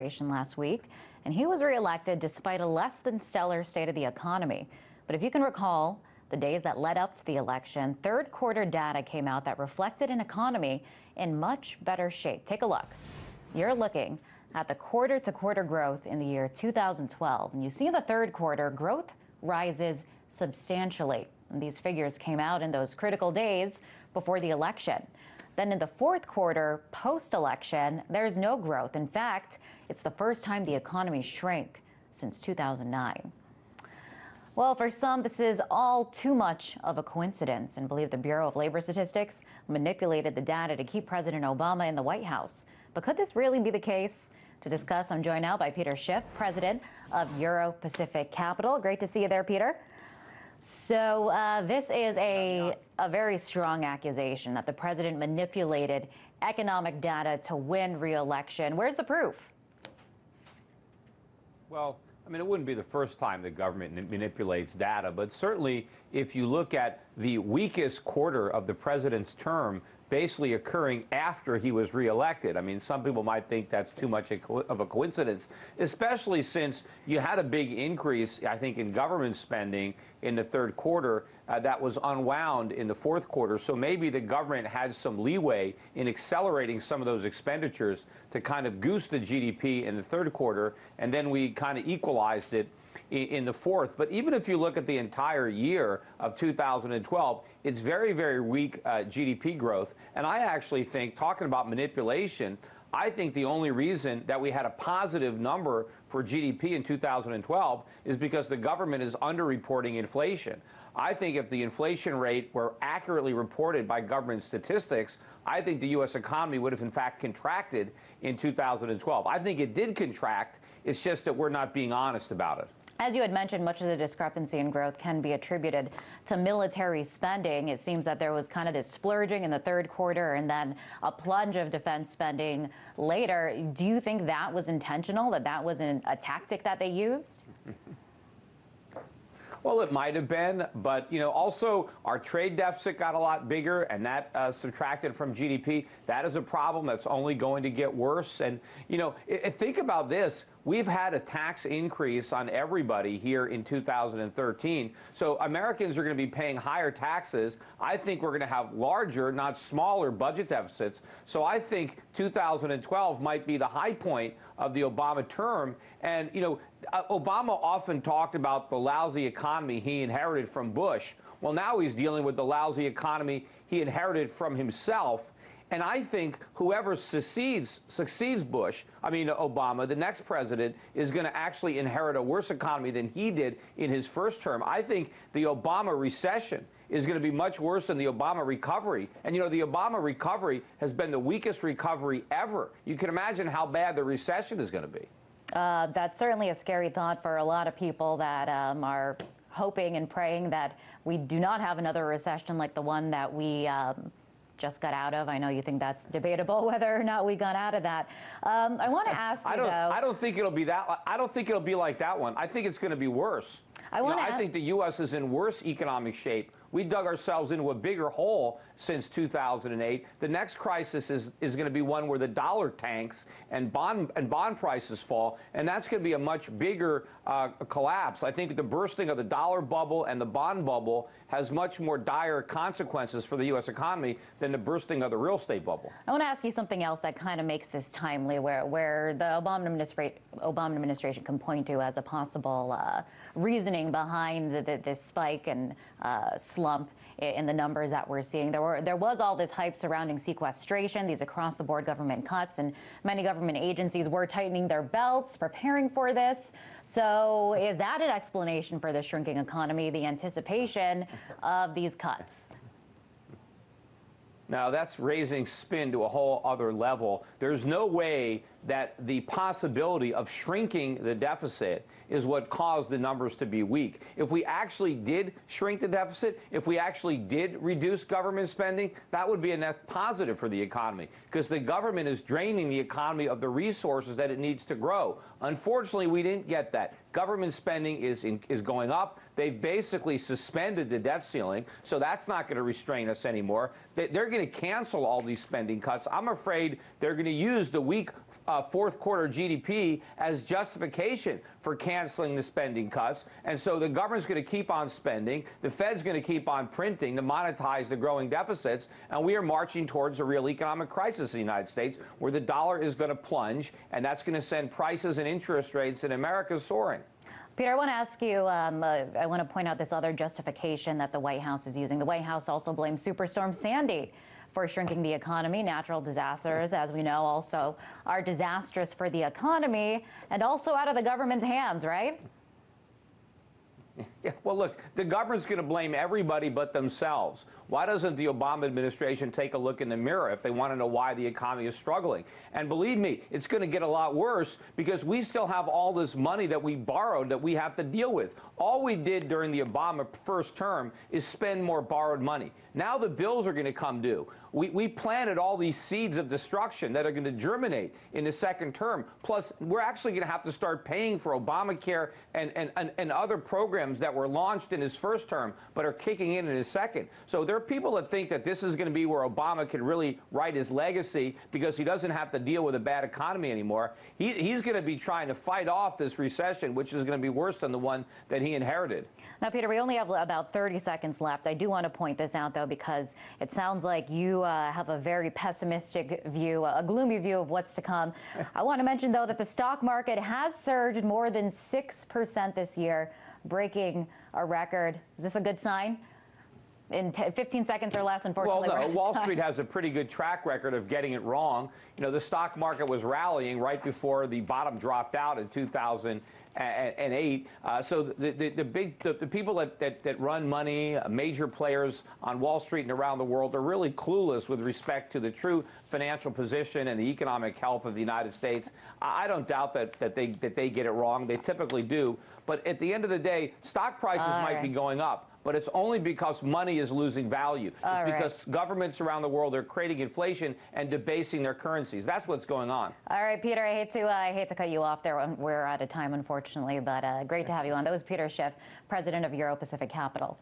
last week, and he was reelected despite a less than stellar state of the economy. But if you can recall, the days that led up to the election, third quarter data came out that reflected an economy in much better shape. Take a look. You're looking at the quarter-to-quarter growth in the year 2012, and you see in the third quarter, growth rises substantially. And these figures came out in those critical days before the election. Then in the fourth quarter, post-election, there's no growth. In fact, it's the first time the economy shrank since 2009. Well, for some, this is all too much of a coincidence and believe the Bureau of Labor Statistics manipulated the data to keep President Obama in the White House. But could this really be the case? To discuss, I'm joined now by Peter Schiff, president of Euro-Pacific Capital. Great to see you there, Peter. So this is a very strong accusation that the president manipulated economic data to win re-election. Where's the proof? Well, I mean, it wouldn't be the first time the government manipulates data, but certainly if you look at the weakest quarter of the president's term basically occurring after he was reelected. I mean, some people might think that's too much of a coincidence, especially since you had a big increase, I think, in government spending in the third quarter that was unwound in the fourth quarter. So maybe the government had some leeway in accelerating some of those expenditures to kind of goose the GDP in the third quarter, and then we kind of equalized it in the fourth. But even if you look at the entire year of 2012, it's very, very weak GDP growth. And I actually think, talking about manipulation, I think the only reason that we had a positive number for GDP in 2012 is because the government is underreporting inflation. I think if the inflation rate were accurately reported by government statistics, I think the U.S. economy would have in fact contracted in 2012. I think it did contract. It's just that we're not being honest about it. As you had mentioned, much of the discrepancy in growth can be attributed to military spending. It seems that there was kind of this splurging in the third quarter and then a plunge of defense spending later. Do you think that was intentional, that was a tactic that they used? Well, it might have been, but, also our trade deficit got a lot bigger, and that subtracted from GDP. That is a problem that's only going to get worse. And, think about this. We've had a tax increase on everybody here in 2013. So Americans are going to be paying higher taxes. I think we're going to have larger, not smaller, budget deficits. So I think 2012 might be the high point of the Obama term. And, Obama often talked about the lousy economy he inherited from Bush. Well, now he's dealing with the lousy economy he inherited from himself. And I think whoever succeeds Obama, the next president, is going to actually inherit a worse economy than he did in his first term. I think the Obama recession is going to be much worse than the Obama recovery. And, the Obama recovery has been the weakest recovery ever. You can imagine how bad the recession is going to be. That's certainly a scary thought for a lot of people that are hoping and praying that we do not have another recession like the one that we just got out of. I know you think that's debatable whether or not we got out of that. I want to ask you, though. I don't think it'll be that. I don't think it'll be like that one. I think it's going to be worse. I think the U.S. is in worse economic shape. We dug ourselves into a bigger hole since 2008. The next crisis is going to be one where the dollar tanks and bond prices fall, and that's going to be a much bigger collapse. I think the bursting of the dollar bubble and the bond bubble has much more dire consequences for the U.S. economy than the bursting of the real estate bubble. I want to ask you something else that kind of makes this timely, where the Obama administration can point to as a possible reasoning behind this spike and slump in the numbers that we're seeing. There was all this hype surrounding sequestration, these across-the-board government cuts, and many government agencies were tightening their belts, preparing for this. So is that an explanation for the shrinking economy, the anticipation of these cuts? Now, that's raising spin to a whole other level. There's no way that the possibility of shrinking the deficit is what caused the numbers to be weak. If we actually did shrink the deficit, if we actually did reduce government spending, that would be a net positive for the economy, because the government is draining the economy of the resources that it needs to grow. Unfortunately, we didn't get that. Government spending is going up. They've basically suspended the debt ceiling, so that's not going to restrain us anymore. They're going to cancel all these spending cuts. I'm afraid they're going to use the weak fourth quarter GDP as justification for canceling the spending cuts. And so the government's going to keep on spending. The Fed's going to keep on printing to monetize the growing deficits. And we are marching towards a real economic crisis in the United States where the dollar is going to plunge, and that's going to send prices and interest rates in America soaring. Peter, I want to ask you, I want to point out this other justification that the White House is using. The White House also blames Superstorm Sandy for shrinking the economy. Natural disasters, as we know, also are disastrous for the economy and also out of the government's hands, right? Yeah, well, look, the government's going to blame everybody but themselves. Why doesn't the Obama administration take a look in the mirror if they want to know why the economy is struggling? And believe me, it's going to get a lot worse because we still have all this money that we borrowed that we have to deal with. All we did during the Obama first term is spend more borrowed money. Now the bills are going to come due. We planted all these seeds of destruction that are going to germinate in the second term. Plus, we're actually going to have to start paying for Obamacare and other programs that were launched in his first term but are kicking in his second. So there are people that think that this is going to be where Obama can really write his legacy because he doesn't have to deal with a bad economy anymore. He's going to be trying to fight off this recession, which is going to be worse than the one that he inherited. Now, Peter, we only have about 30 seconds left. I do want to point this out, though, because it sounds like you have a very pessimistic view, a gloomy view of what's to come. I want to mention, though, that the stock market has surged more than 6% this year, breaking a record. Is this a good sign? In 15 seconds or less, unfortunately. Well, no, Wall Street has a pretty good track record of getting it wrong. You know, the stock market was rallying right before the bottom dropped out in 2008. So the people that run money, major players on Wall Street and around the world, are really clueless with respect to the true financial position and the economic health of the United States. I don't doubt that they get it wrong. They typically do. But at the end of the day, stock prices might be going up. But it's only because money is losing value. It's because governments around the world are creating inflation and debasing their currencies. That's what's going on. All right, Peter, I hate to cut you off there. We're out of time, unfortunately, but great to have you on. That was Peter Schiff, president of Euro Pacific Capital.